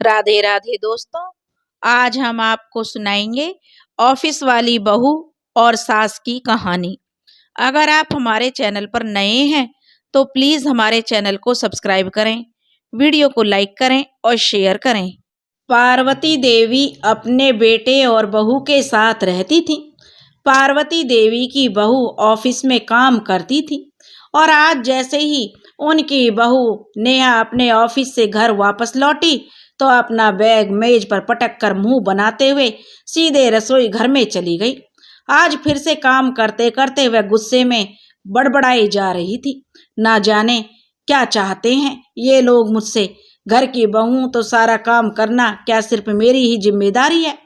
राधे राधे दोस्तों। आज हम आपको सुनाएंगे ऑफिस वाली बहू और सास की कहानी। अगर आप हमारे चैनल पर नए हैं तो प्लीज हमारे चैनल को सब्सक्राइब करें, वीडियो को लाइक करें और शेयर करें। पार्वती देवी अपने बेटे और बहू के साथ रहती थी। पार्वती देवी की बहू ऑफिस में काम करती थी और आज जैसे ही उनकी बहू नेहा अपने ऑफिस से घर वापस लौटी तो अपना बैग मेज पर पटक कर मुंह बनाते हुए सीधे रसोई घर में चली गई। आज फिर से काम करते करते वह गुस्से में बड़बड़ाई जा रही थी। ना जाने क्या चाहते हैं ये लोग मुझसे। घर की बहू तो सारा काम करना क्या सिर्फ मेरी ही जिम्मेदारी है?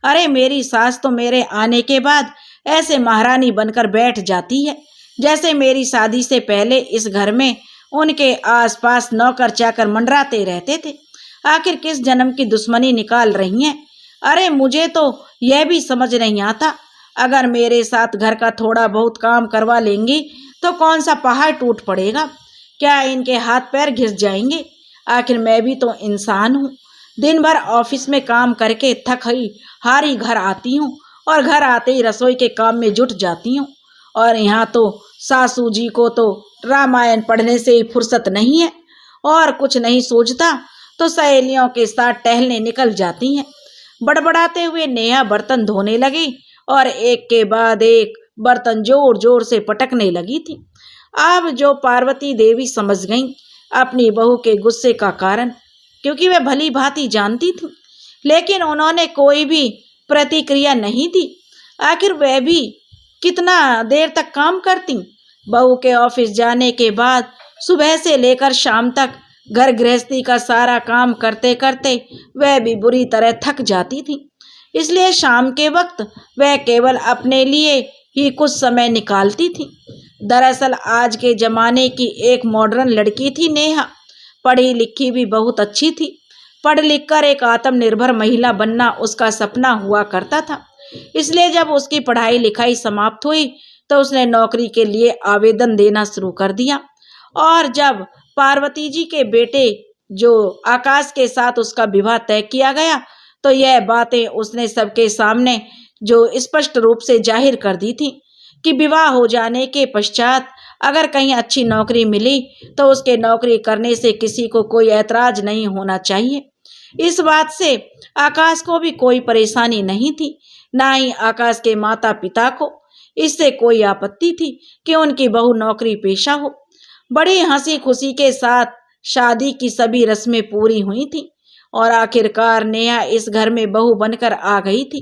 अरे मेरी सास तो मेरे आने के बाद ऐसे महारानी बनकर बैठ जाती है जैसे मेरी शादी से पहले इस घर में उनके आसपास नौकर चाकर मंडराते रहते थे। आखिर किस जन्म की दुश्मनी निकाल रही हैं? अरे मुझे तो यह भी समझ नहीं आता, अगर मेरे साथ घर का थोड़ा बहुत काम करवा लेंगी तो कौन सा पहाड़ टूट पड़ेगा? क्या इनके हाथ पैर घिस जाएंगे? आखिर मैं भी तो इंसान हूँ। दिन भर ऑफिस में काम करके थक हारी घर आती हूँ और घर आते ही रसोई के काम में जुट जाती हूँ। और यहाँ तो सासू जी को तो रामायण पढ़ने से ही फुर्सत नहीं है और कुछ नहीं सोचता तो सहेलियों के साथ टहलने निकल जाती हैं। बड़बड़ाते हुए नेहा बर्तन धोने लगी और एक के बाद एक बर्तन जोर जोर से पटकने लगी थी। अब जो पार्वती देवी समझ गई अपनी बहू के गुस्से का कारण, क्योंकि वह भली भांति जानती थी, लेकिन उन्होंने कोई भी प्रतिक्रिया नहीं दी। आखिर वह भी कितना देर तक काम करती? बहू के ऑफिस जाने के बाद सुबह से लेकर शाम तक घर गृहस्थी का सारा काम करते करते वह भी बुरी तरह थक जाती थी। इसलिए शाम के वक्त वह केवल अपने लिए ही कुछ समय निकालती थी। दरअसल आज के जमाने की एक मॉडर्न लड़की थी नेहा। पढ़ी लिखी भी बहुत अच्छी थी। पढ़ लिख कर एक आत्मनिर्भर महिला बनना उसका सपना हुआ करता था। इसलिए जब उसकी पढ़ाई लिखाई समाप्त हुई तो उसने नौकरी के लिए आवेदन देना शुरू कर दिया। और जब पार्वती जी के बेटे जो आकाश के साथ उसका विवाह तय किया गया तो यह बातें उसने सबके सामने जो स्पष्ट रूप से जाहिर कर दी थी कि विवाह हो जाने के पश्चात अगर कहीं अच्छी नौकरी मिली तो उसके नौकरी करने से किसी को कोई ऐतराज नहीं होना चाहिए। इस बात से आकाश को भी कोई परेशानी नहीं थी, ना ही आकाश के माता पिता को इससे कोई आपत्ति थी कि उनकी बहू नौकरी पेशा हो। बड़ी हंसी खुशी के साथ शादी की सभी रस्में पूरी हुई थी और आखिरकार नेहा इस घर में बहू बनकर आ गई थी।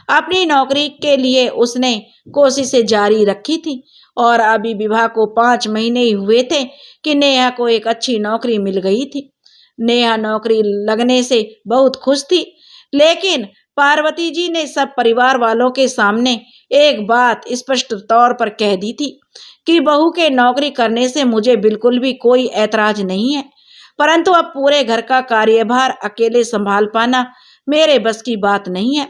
अपनी नौकरी के लिए उसने कोशिशें जारी रखी थी और अभी विवाह को 5 महीने ही हुए थे कि नेहा को एक अच्छी नौकरी मिल गई थी। नेहा नौकरी लगने से बहुत खुश थी, लेकिन पार्वती जी ने सब परिवार वालों के सामने एक बात स्पष्ट तौर पर कह दी थी कि बहू के नौकरी करने से मुझे बिल्कुल भी कोई ऐतराज नहीं है, परंतु अब पूरे घर का कार्यभार अकेले संभाल पाना मेरे बस की बात नहीं है।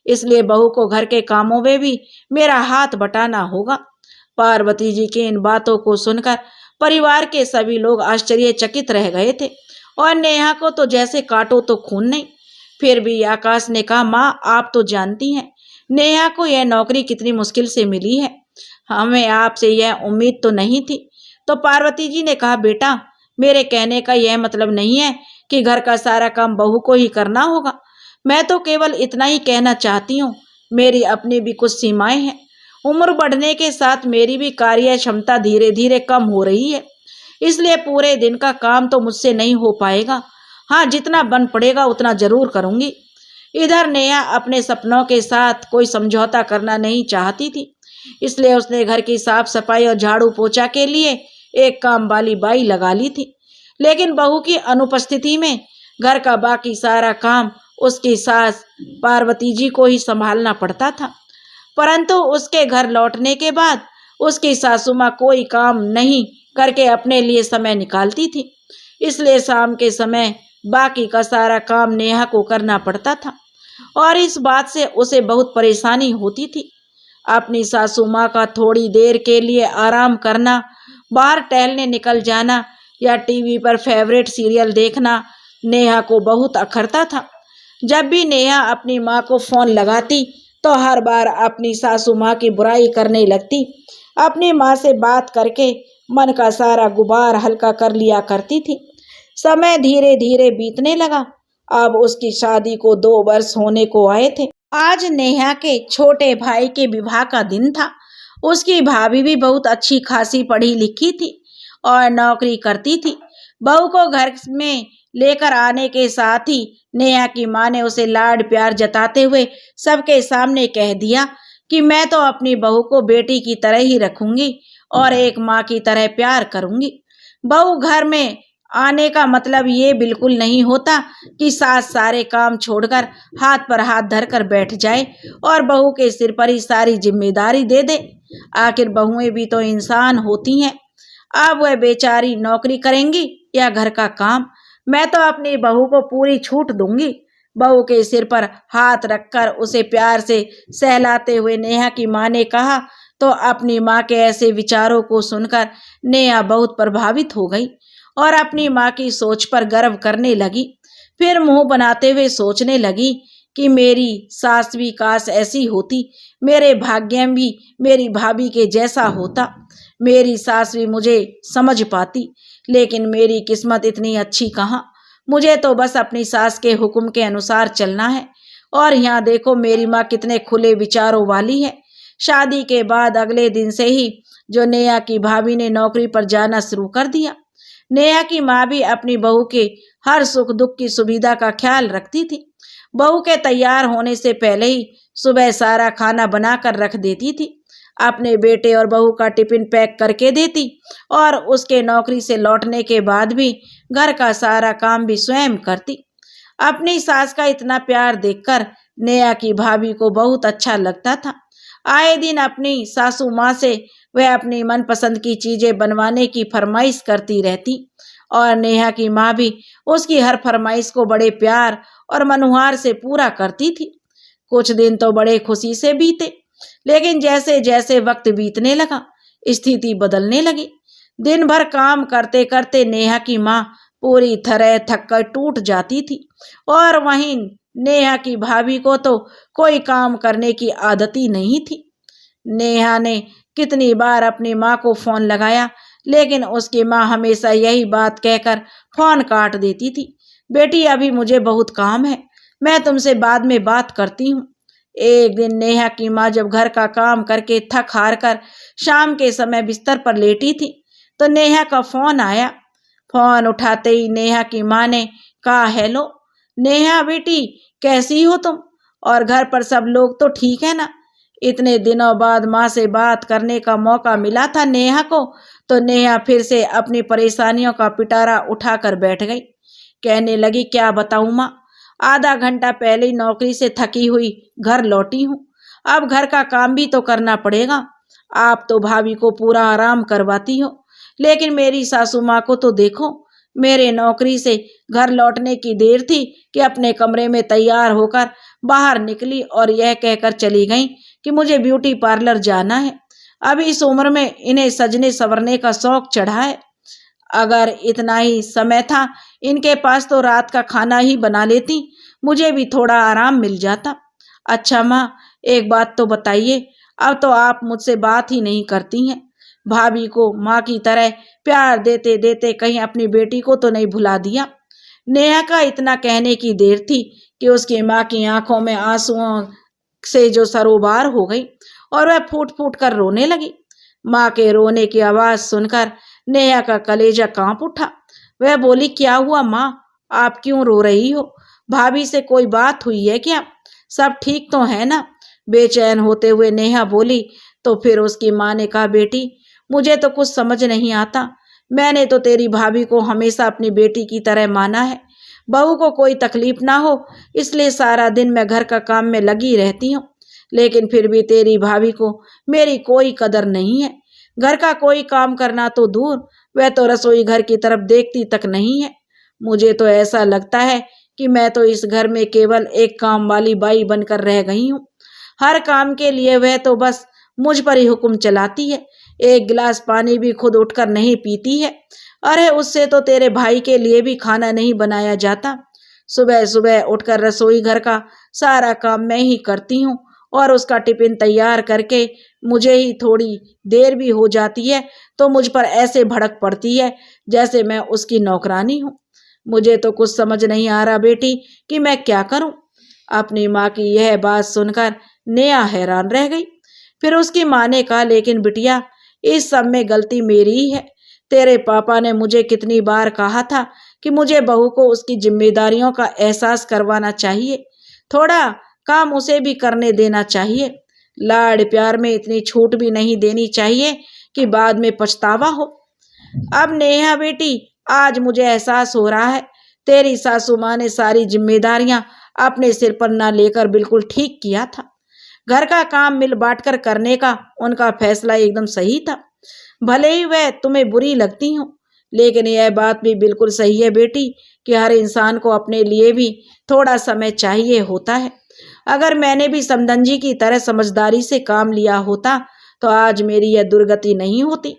इसलिए बहू को घर के कामों में भी मेरा हाथ बटाना होगा। पार्वती जी की इन बातों को सुनकर परिवार के सभी लोग आश्चर्यचकित रह गए थे और नेहा को तो जैसे काटो तो खून नहीं। फिर भी आकाश ने कहा, माँ आप तो जानती हैं नेहा को यह नौकरी कितनी मुश्किल से मिली है। हमें आपसे यह उम्मीद तो नहीं थी। तो पार्वती जी ने कहा, बेटा मेरे कहने का यह मतलब नहीं है कि घर का सारा काम बहू को ही करना होगा। मैं तो केवल इतना ही कहना चाहती हूँ, मेरी अपनी भी कुछ सीमाएं हैं। उम्र बढ़ने के साथ मेरी भी कार्य क्षमता धीरे धीरे कम हो रही है, इसलिए पूरे दिन का काम तो मुझसे नहीं हो पाएगा। हाँ, जितना बन पड़ेगा उतना जरूर करूँगी। इधर नेहा अपने सपनों के साथ कोई समझौता करना नहीं चाहती थी, इसलिए उसने घर की साफ सफाई और झाड़ू पोछा के लिए एक काम वाली बाई लगा ली थी। लेकिन बहू की अनुपस्थिति में घर का बाकी सारा काम उसकी सास पार्वती जी को ही संभालना पड़ता था। परंतु उसके घर लौटने के बाद उसकी सासू माँ कोई काम नहीं करके अपने लिए समय निकालती थी, इसलिए शाम के समय बाकी का सारा काम नेहा को करना पड़ता था और इस बात से उसे बहुत परेशानी होती थी। अपनी सासू माँ का थोड़ी देर के लिए आराम करना, बाहर टहलने निकल जाना या टीवी पर फेवरेट सीरियल देखना नेहा को बहुत अखरता था। जब भी नेहा अपनी माँ को फोन लगाती तो हर बार अपनी सासू माँ की बुराई करने लगती। अपनी माँ से बात करके मन का सारा गुबार हल्का कर लिया करती थी। समय धीरे धीरे बीतने लगा। अब उसकी शादी को 2 वर्ष होने को आए थे। आज नेहा के छोटे भाई के विवाह का दिन था। उसकी भाभी भी बहुत अच्छी खासी पढ़ी लिखी थी और नौकरी करती थी। बहू को घर में लेकर आने के साथ ही नेहा की माँ ने उसे लाड प्यार जताते हुए सबके सामने कह दिया कि मैं तो अपनी बहू को बेटी की तरह ही रखूंगी और एक माँ की तरह प्यार करूंगी। बहू घर में आने का मतलब ये बिल्कुल नहीं होता कि सास सारे काम छोड़कर हाथ पर हाथ धरकर बैठ जाए और बहू के सिर पर ही सारी जिम्मेदारी दे दे। आखिर बहुएं भी तो इंसान होती हैं। अब वह बेचारी नौकरी करेंगी या घर का काम, मैं तो अपनी बहू को पूरी छूट दूंगी। बहू के सिर पर हाथ रखकर उसे प्यार से सहलाते हुए नेहा की माँ ने कहा तो अपनी माँ के ऐसे विचारों को सुनकर नेहा बहुत प्रभावित हो गई और अपनी माँ की सोच पर गर्व करने लगी। फिर मुंह बनाते हुए सोचने लगी कि मेरी सास भी काश ऐसी होती, मेरे भाग्य भी मेरी भाभी के जैसा होता, मेरी सास भी मुझे समझ पाती, लेकिन मेरी किस्मत इतनी अच्छी कहाँ। मुझे तो बस अपनी सास के हुक्म के अनुसार चलना है। और यहाँ देखो मेरी माँ कितने खुले विचारों वाली है। शादी के बाद अगले दिन से ही जो नेहा की भाभी ने नौकरी पर जाना शुरू कर दिया। नेहा की माँ भी अपनी बहू के हर सुख दुख की सुविधा का ख्याल रखती थी। बहू के तैयार होने से पहले ही सुबह सारा खाना बनाकर रख देती थी, अपने बेटे और बहू का टिफिन पैक करके देती और उसके नौकरी से लौटने के बाद भी घर का सारा काम भी स्वयं करती। अपनी सास का इतना प्यार देखकर नेहा की भाभी को बहुत अच्छा लगता था। आए दिन अपनी सासू माँ से वह अपनी मनपसंद की चीजें बनवाने की फरमाइश करती रहती और नेहा की माँ भी उसकी हर फरमाइश को बड़े प्यार और मनुहार से पूरा करती थी। कुछ दिन तो बड़े खुशी से बीते, लेकिन जैसे जैसे वक्त बीतने लगा स्थिति बदलने लगी। दिन भर काम करते करते नेहा की माँ पूरी तरह थक कर टूट जाती थी और वहीं नेहा की भाभी को तो कोई काम करने की आदत ही नहीं थी। नेहा ने कितनी बार अपनी माँ को फोन लगाया, लेकिन उसकी माँ हमेशा यही बात कहकर फोन काट देती थी, बेटी अभी मुझे बहुत काम है, मैं तुमसे बाद में बात करती हूँ। एक दिन नेहा की माँ जब घर का काम करके थक हार कर शाम के समय बिस्तर पर लेटी थी तो नेहा का फोन आया। फोन उठाते ही नेहा की माँ ने कहा, हेलो नेहा बेटी, कैसी हो तुम और घर पर सब लोग तो ठीक है ना। इतने दिनों बाद माँ से बात करने का मौका मिला था नेहा को, तो नेहा फिर से अपनी परेशानियों का पिटारा उठाकर बैठ गई। कहने लगी, क्या बताऊं माँ, आधा घंटा पहले ही नौकरी से थकी हुई घर लौटी हूँ, अब घर का काम भी तो करना पड़ेगा। आप तो भाभी को पूरा आराम करवाती हो, लेकिन मेरी सासू माँ को तो देखो, मेरे नौकरी से घर लौटने की देर थी कि अपने कमरे में तैयार होकर बाहर निकली और यह कहकर चली गई कि मुझे ब्यूटी पार्लर जाना है। अब इस उम्र में इन्हें सजने संवरने का शौक चढ़ा है। अगर इतना ही समय था इनके पास तो रात का खाना ही बना लेती, मुझे भी थोड़ा आराम मिल जाता। अच्छा माँ, एक बात तो बताइए, अब तो आप मुझसे बात ही नहीं करती हैं। भाभी को माँ की तरह प्यार देते देते कहीं अपनी बेटी को तो नहीं भुला दिया। नेहा का इतना कहने की देर थी कि उसकी माँ की आंखों में आंसुओं से जो सरोबार हो गई और वह फूट फूट कर रोने लगी। माँ के रोने की आवाज सुनकर नेहा का कलेजा कांप उठा। वह बोली, क्या हुआ माँ, आप क्यों रो रही हो? भाभी से कोई बात हुई है क्या? सब ठीक तो है ना? बेचैन होते हुए नेहा बोली। तो फिर उसकी माँ ने कहा, बेटी मुझे तो कुछ समझ नहीं आता, मैंने तो तेरी भाभी को हमेशा अपनी बेटी की तरह माना है। बहू को कोई तकलीफ ना हो इसलिए सारा दिन मैं घर का काम में लगी रहती हूँ, लेकिन फिर भी तेरी भाभी को मेरी कोई कदर नहीं है। घर का कोई काम करना तो दूर, वह तो रसोई घर की तरफ देखती तक नहीं है। मुझे तो ऐसा लगता है कि मैं तो इस घर में केवल एक काम वाली बाई बनकर रह गई हूँ। हर काम के लिए वह तो बस मुझ पर ही हुक्म चलाती है, एक गिलास पानी भी खुद उठकर नहीं पीती है। अरे उससे तो तेरे भाई के लिए भी खाना नहीं बनाया जाता। सुबह सुबह उठकर रसोई घर का सारा काम मैं ही करती हूँ और उसका टिफिन तैयार करके मुझे ही थोड़ी देर भी हो जाती है तो मुझ पर ऐसे भड़क पड़ती है जैसे मैं उसकी नौकरानी हूँ। मुझे तो कुछ समझ नहीं आ रहा बेटी कि मैं क्या करूं। अपनी माँ की यह बात सुनकर नेहा हैरान रह गई। फिर उसकी माँ ने कहा, लेकिन बिटिया इस सब में गलती मेरी ही है। तेरे पापा ने मुझे कितनी बार कहा था कि मुझे बहू को उसकी जिम्मेदारियों का एहसास करवाना चाहिए, थोड़ा काम उसे भी करने देना चाहिए, लाड़ प्यार में इतनी छूट भी नहीं देनी चाहिए कि बाद में पछतावा हो। अब नेहा बेटी, आज मुझे एहसास हो रहा है तेरी सासू माँ ने सारी जिम्मेदारियां अपने सिर पर ना लेकर बिल्कुल ठीक किया था। घर का काम मिल बांट कर करने का उनका फैसला एकदम सही था। भले ही वह तुम्हें बुरी लगती हो, लेकिन यह बात भी बिल्कुल सही है बेटी कि हर इंसान को अपने लिए भी थोड़ा समय चाहिए होता है। अगर मैंने भी समधन जी की तरह समझदारी से काम लिया होता तो आज मेरी यह दुर्गति नहीं होती।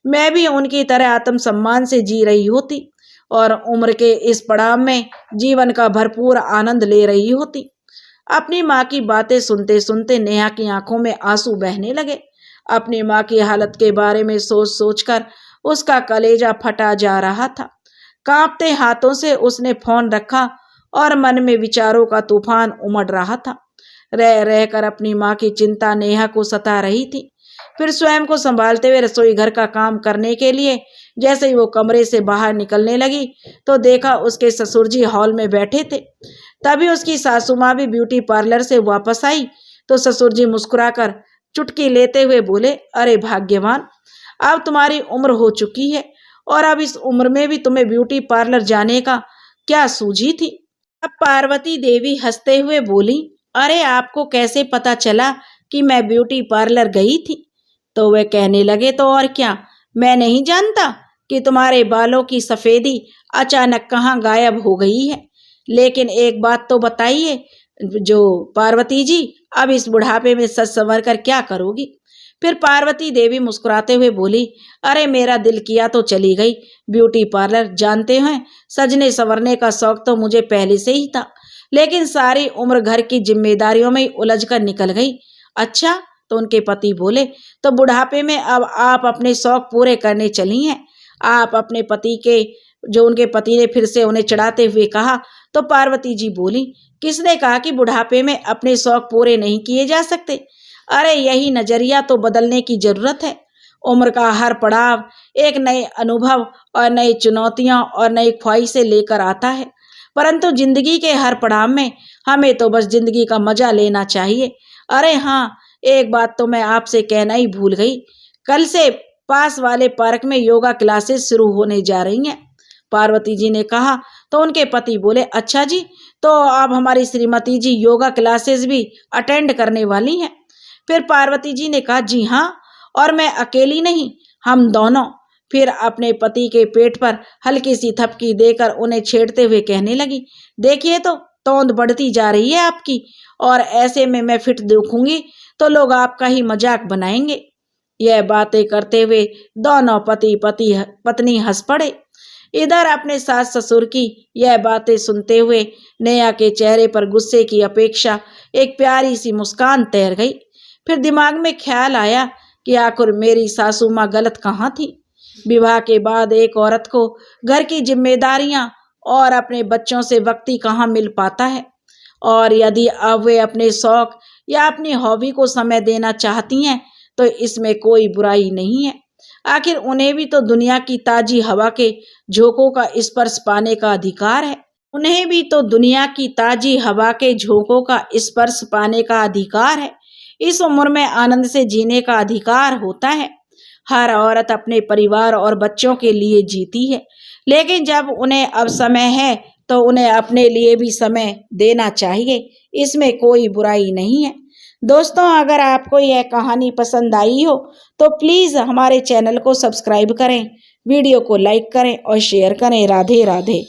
मैं भी उनकी तरह आत्मसम्मान से जी रही होती और उम्र के इस पड़ाव में जीवन का भरपूर आनंद ले रही होती। अपनी माँ की बातें सुनते सुनते नेहा की आंखों में आंसू बहने लगे। अपनी माँ की हालत के बारे में सोच सोचकर उसका कलेजा फटा जा रहा था। कांपते हाथों से उसने फोन रखा और मन में विचारों का तूफान उमड़ रहा था। रह रहकर अपनी माँ की चिंता नेहा को सता रही थी। फिर स्वयं को संभालते हुए रसोई घर का काम करने के लिए जैसे ही वो कमरे से बाहर निकलने लगी तो देखा उसके ससुर जी हॉल में बैठे थे। तभी उसकी सासू माँ भी ब्यूटी पार्लर से वापस आई तो ससुर जी मुस्कुराकर चुटकी लेते हुए बोले, अरे भाग्यवान, अब तुम्हारी उम्र हो चुकी है और अब इस उम्र में भी तुम्हें ब्यूटी पार्लर जाने का क्या सूझी थी। अब पार्वती देवी हंसते हुए बोली, अरे आपको कैसे पता चला कि मैं ब्यूटी पार्लर गई थी? तो वे कहने लगे, तो और क्या, मैं नहीं जानता कि तुम्हारे बालों की सफेदी अचानक कहाँ गायब हो गई है। लेकिन एक बात तो बताइए जो पार्वती जी, अब इस बुढ़ापे में सज संवर कर क्या करोगी? फिर पार्वती देवी मुस्कुराते हुए बोली, अरे मेरा दिल किया तो चली गई ब्यूटी पार्लर। जानते हैं, सजने संवरने का शौक तो मुझे पहले से ही था, लेकिन सारी उम्र घर की जिम्मेदारियों में उलझ कर निकल गई। अच्छा, तो उनके पति बोले, तो बुढ़ापे में अब आप अपने शौक पूरे करने चली हैं? आप अपने पति के, जो उनके पति ने फिर से उन्हें चिढ़ाते हुए कहा, तो पार्वती जी बोली, किसने कहा कि बुढ़ापे में अपने शौक पूरे नहीं किए जा सकते? अरे यही नजरिया तो बदलने की जरूरत है। उम्र का हर पड़ाव एक नए अनुभव और नई चुनौतियां और नई ख्वाहिशें लेकर आता है, परंतु जिंदगी के हर पड़ाव में हमें तो बस जिंदगी का मजा लेना चाहिए। अरे हाँ, एक बात तो मैं आपसे कहना ही भूल गई, कल से पास वाले पार्क में योगा क्लासेस शुरू होने जा रही हैं। पार्वती जी ने कहा तो उनके पति बोले, अच्छा जी, तो अब हमारी श्रीमती जी योगा क्लासेस भी अटेंड करने वाली हैं? फिर पार्वती जी ने कहा, जी हाँ, और मैं अकेली नहीं, हम दोनों। फिर अपने पति के पेट पर हल्की सी थपकी देकर उन्हें छेड़ते हुए कहने लगी, देखिए तो तोंद बढ़ती जा रही है आपकी, और ऐसे में मैं फिट दिखूंगी तो लोग आपका ही मजाक बनाएंगे। यह बातें करते हुए दोनों पति पत्नी हंस पड़े। इधर अपने सास ससुर की यह बातें सुनते हुए नेहा के चेहरे पर गुस्से की अपेक्षा एक प्यारी सी मुस्कान तैर गई। फिर दिमाग में ख्याल आया कि आखिर मेरी सासू माँ गलत कहाँ थी। विवाह के बाद एक औरत को घर की जिम्मेदारियां और अपने बच्चों से वक्त ही कहाँ मिल पाता है, और यदि अब वे अपने शौक या अपनी हॉबी को समय देना चाहती हैं तो इसमें कोई बुराई नहीं है। आखिर उन्हें भी तो दुनिया की ताजी हवा के झोंकों का स्पर्श पाने का अधिकार है। उन्हें भी तो दुनिया की ताजी हवा के झोंकों का स्पर्श पाने का अधिकार है। इस उम्र में आनंद से जीने का अधिकार होता है। हर औरत अपने परिवार और बच्चों के लिए जीती है, लेकिन जब उन्हें अब समय है तो उन्हें अपने लिए भी समय देना चाहिए, इसमें कोई बुराई नहीं है। दोस्तों, अगर आपको यह कहानी पसंद आई हो तो प्लीज़ हमारे चैनल को सब्सक्राइब करें, वीडियो को लाइक करें और शेयर करें। राधे राधे।